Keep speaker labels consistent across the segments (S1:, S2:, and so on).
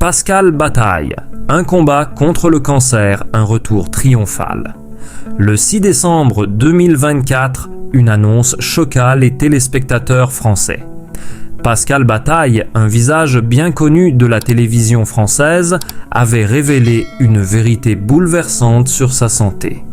S1: Pascal Bataille, un combat contre le cancer, un retour triomphal. Le 6 décembre 2024, une annonce choqua les téléspectateurs français. Pascal Bataille, un visage bien connu de la télévision française, avait révélé une vérité bouleversante sur sa santé.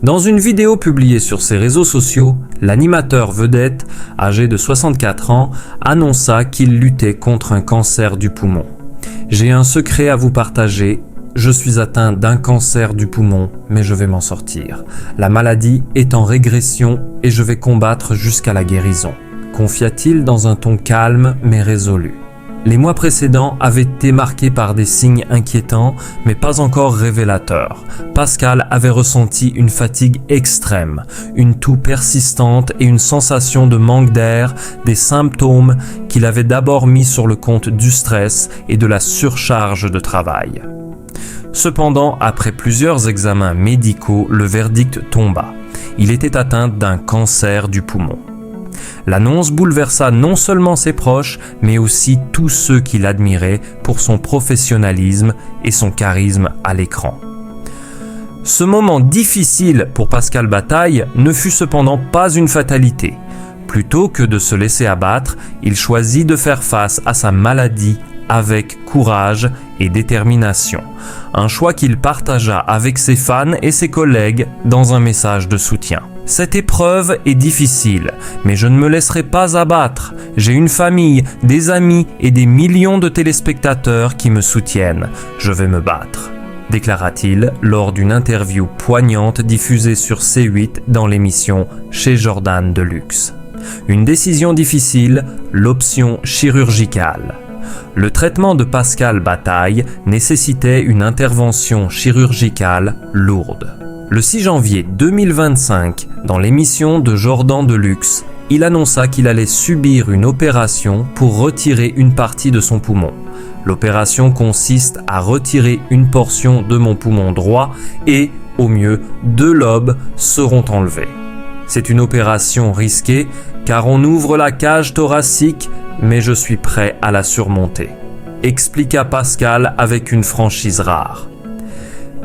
S1: Dans une vidéo publiée sur ses réseaux sociaux, l'animateur vedette, âgé de 64 ans, annonça qu'il luttait contre un cancer du poumon. « J'ai un secret à vous partager. Je suis atteint d'un cancer du poumon, mais je vais m'en sortir. La maladie est en régression et je vais combattre jusqu'à la guérison », confia-t-il dans un ton calme mais résolu. Les mois précédents avaient été marqués par des signes inquiétants, mais pas encore révélateurs. Pascal avait ressenti une fatigue extrême, une toux persistante et une sensation de manque d'air, des symptômes qu'il avait d'abord mis sur le compte du stress et de la surcharge de travail. Cependant, après plusieurs examens médicaux, le verdict tomba. Il était atteint d'un cancer du poumon. L'annonce bouleversa non seulement ses proches, mais aussi tous ceux qui l'admiraient pour son professionnalisme et son charisme à l'écran. Ce moment difficile pour Pascal Bataille ne fut cependant pas une fatalité. Plutôt que de se laisser abattre, il choisit de faire face à sa maladie avec courage et détermination. Un choix qu'il partagea avec ses fans et ses collègues dans un message de soutien. Cette épreuve est difficile, mais je ne me laisserai pas abattre. J'ai une famille, des amis et des millions de téléspectateurs qui me soutiennent. Je vais me battre, déclara-t-il lors d'une interview poignante diffusée sur C8 dans l'émission Chez Jordan Deluxe. Une décision difficile, l'option chirurgicale. Le traitement de Pascal Bataille nécessitait une intervention chirurgicale lourde. Le 6 janvier 2025, dans l'émission de Jordan Deluxe, il annonça qu'il allait subir une opération pour retirer une partie de son poumon. L'opération consiste à retirer une portion de mon poumon droit et, au mieux, 2 lobes seront enlevés. C'est une opération risquée car on ouvre la cage thoracique, mais je suis prêt à la surmonter, expliqua Pascal avec une franchise rare.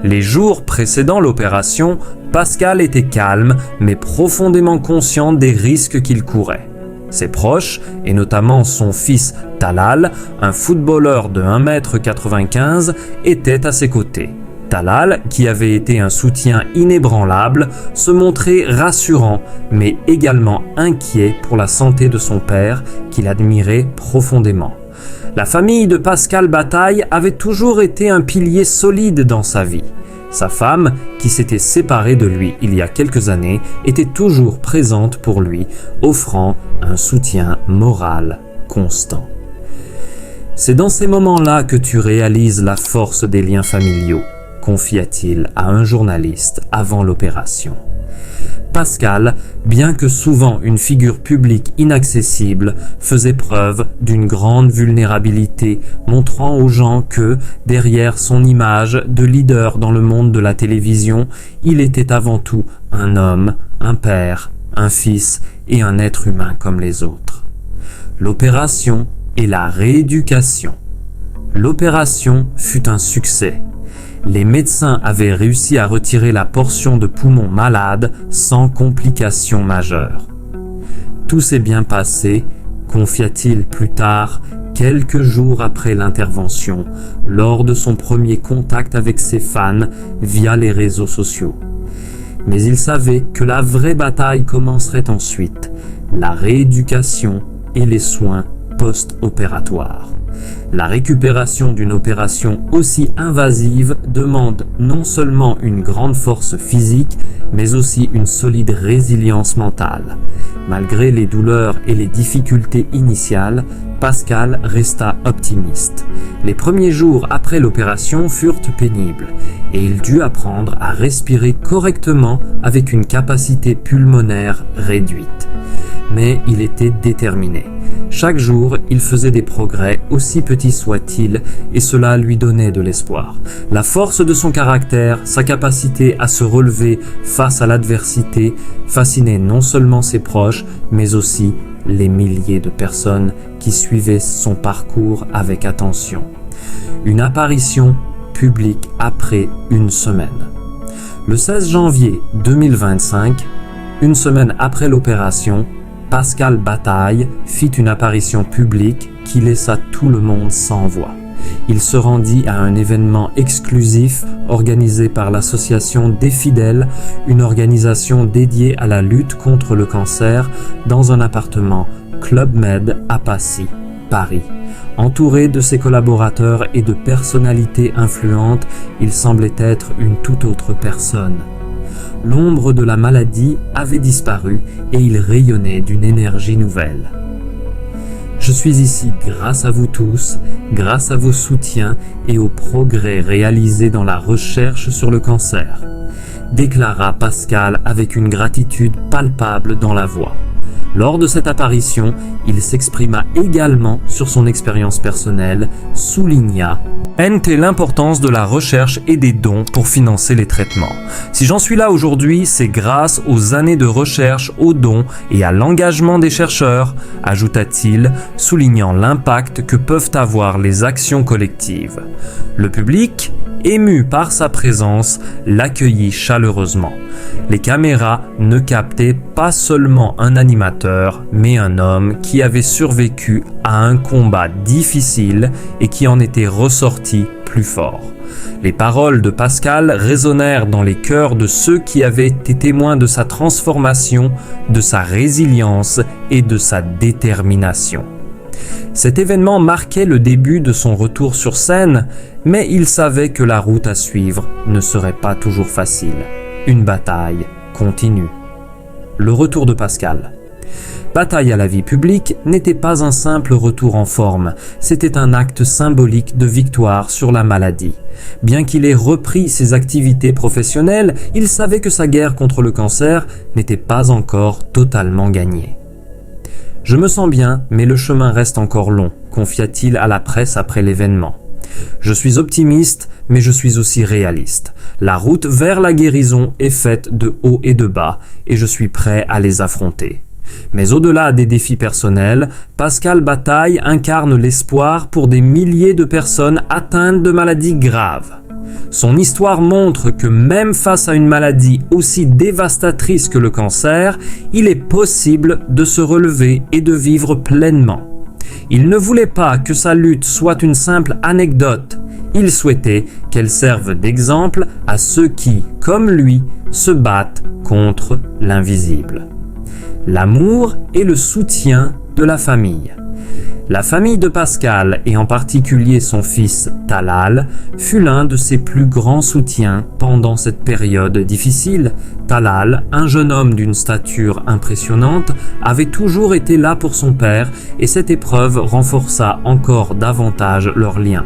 S1: Les jours précédant l'opération, Pascal était calme mais profondément conscient des risques qu'il courait. Ses proches, et notamment son fils Talal, un footballeur de 1,95 m, étaient à ses côtés. Talal, qui avait été un soutien inébranlable, se montrait rassurant mais également inquiet pour la santé de son père qu'il admirait profondément. La famille de Pascal Bataille avait toujours été un pilier solide dans sa vie. Sa femme, qui s'était séparée de lui il y a quelques années, était toujours présente pour lui, offrant un soutien moral constant. C'est dans ces moments-là que tu réalises la force des liens familiaux, confia-t-il à un journaliste avant l'opération. Pascal, bien que souvent une figure publique inaccessible, faisait preuve d'une grande vulnérabilité, montrant aux gens que, derrière son image de leader dans le monde de la télévision, il était avant tout un homme, un père, un fils et un être humain comme les autres. L'opération et la rééducation. L'opération fut un succès. Les médecins avaient réussi à retirer la portion de poumon malade sans complications majeures. Tout s'est bien passé, confia-t-il plus tard, quelques jours après l'intervention, lors de son premier contact avec ses fans via les réseaux sociaux. Mais il savait que la vraie bataille commencerait ensuite, la rééducation et les soins post-opératoires. La récupération d'une opération aussi invasive demande non seulement une grande force physique, mais aussi une solide résilience mentale. Malgré les douleurs et les difficultés initiales, Pascal resta optimiste. Les premiers jours après l'opération furent pénibles et il dut apprendre à respirer correctement avec une capacité pulmonaire réduite. Mais il était déterminé. Chaque jour, il faisait des progrès, aussi petits soient-ils, et cela lui donnait de l'espoir. La force de son caractère, sa capacité à se relever face à l'adversité, fascinait non seulement ses proches, mais aussi les milliers de personnes qui suivaient son parcours avec attention. Une apparition publique après une semaine. Le 16 janvier 2025, une semaine après l'opération, Pascal Bataille fit une apparition publique qui laissa tout le monde sans voix. Il se rendit à un événement exclusif organisé par l'Association des Fidèles, une organisation dédiée à la lutte contre le cancer, dans un appartement Club Med à Passy, Paris. Entouré de ses collaborateurs et de personnalités influentes, il semblait être une toute autre personne. L'ombre de la maladie avait disparu et il rayonnait d'une énergie nouvelle. Je suis ici grâce à vous tous, grâce à vos soutiens et aux progrès réalisés dans la recherche sur le cancer, déclara Pascal avec une gratitude palpable dans la voix. Lors de cette apparition, il s'exprima également sur son expérience personnelle, souligna l'importance de la recherche et des dons pour financer les traitements. Si j'en suis là aujourd'hui, c'est grâce aux années de recherche, aux dons et à l'engagement des chercheurs, ajouta-t-il, soulignant l'impact que peuvent avoir les actions collectives. Le public, ému par sa présence, l'accueillit chaleureusement. Les caméras ne captaient pas seulement un animateur, mais un homme qui avait survécu à un combat difficile et qui en était ressorti plus fort. Les paroles de Pascal résonnèrent dans les cœurs de ceux qui avaient été témoins de sa transformation, de sa résilience et de sa détermination. Cet événement marquait le début de son retour sur scène, mais il savait que la route à suivre ne serait pas toujours facile. Une bataille continue. Le retour de Pascal. Bataille à la vie publique n'était pas un simple retour en forme, c'était un acte symbolique de victoire sur la maladie. Bien qu'il ait repris ses activités professionnelles, il savait que sa guerre contre le cancer n'était pas encore totalement gagnée. « Je me sens bien, mais le chemin reste encore long », confia-t-il à la presse après l'événement. « Je suis optimiste, mais je suis aussi réaliste. La route vers la guérison est faite de hauts et de bas, et je suis prêt à les affronter. » Mais au-delà des défis personnels, Pascal Bataille incarne l'espoir pour des milliers de personnes atteintes de maladies graves. Son histoire montre que même face à une maladie aussi dévastatrice que le cancer, il est possible de se relever et de vivre pleinement. Il ne voulait pas que sa lutte soit une simple anecdote. Il souhaitait qu'elle serve d'exemple à ceux qui, comme lui, se battent contre l'invisible. L'amour et le soutien de la famille. La famille de Pascal, et en particulier son fils Talal, fut l'un de ses plus grands soutiens pendant cette période difficile. Talal, un jeune homme d'une stature impressionnante, avait toujours été là pour son père et cette épreuve renforça encore davantage leur lien.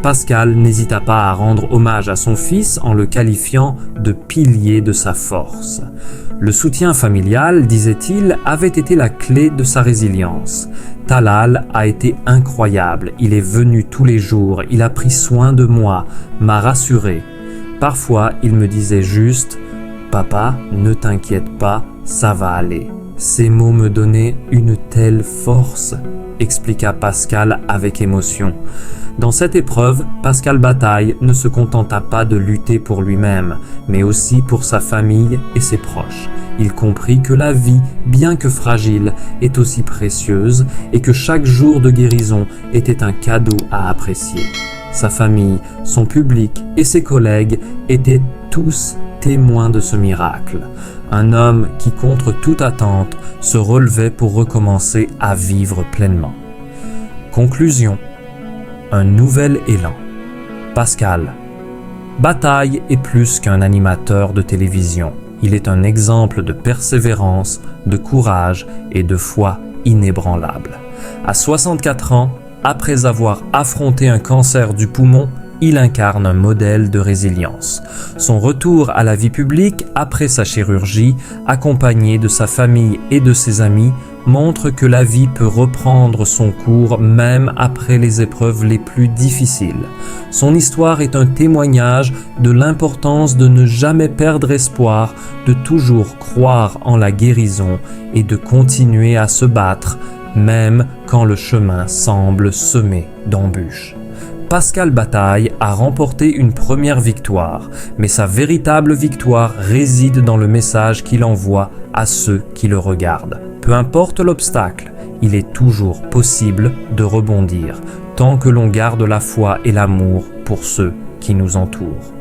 S1: Pascal n'hésita pas à rendre hommage à son fils en le qualifiant de pilier de sa force. Le soutien familial, disait-il, avait été la clé de sa résilience. Talal a été incroyable, il est venu tous les jours, il a pris soin de moi, m'a rassuré. Parfois, il me disait juste « Papa, ne t'inquiète pas, ça va aller ». Ces mots me donnaient une telle force, expliqua Pascal avec émotion. Dans cette épreuve, Pascal Bataille ne se contenta pas de lutter pour lui-même, mais aussi pour sa famille et ses proches. Il comprit que la vie, bien que fragile, est aussi précieuse et que chaque jour de guérison était un cadeau à apprécier. Sa famille, son public et ses collègues étaient tous témoins de ce miracle. Un homme qui, contre toute attente, se relevait pour recommencer à vivre pleinement. Conclusion. Un nouvel élan. Pascal. Bataille est plus qu'un animateur de télévision. Il est un exemple de persévérance, de courage et de foi inébranlable. À 64 ans, après avoir affronté un cancer du poumon, il incarne un modèle de résilience. Son retour à la vie publique après sa chirurgie, accompagné de sa famille et de ses amis, montre que la vie peut reprendre son cours même après les épreuves les plus difficiles. Son histoire est un témoignage de l'importance de ne jamais perdre espoir, de toujours croire en la guérison et de continuer à se battre, même quand le chemin semble semé d'embûches. Pascal Bataille a remporté une première victoire, mais sa véritable victoire réside dans le message qu'il envoie à ceux qui le regardent. Peu importe l'obstacle, il est toujours possible de rebondir, tant que l'on garde la foi et l'amour pour ceux qui nous entourent.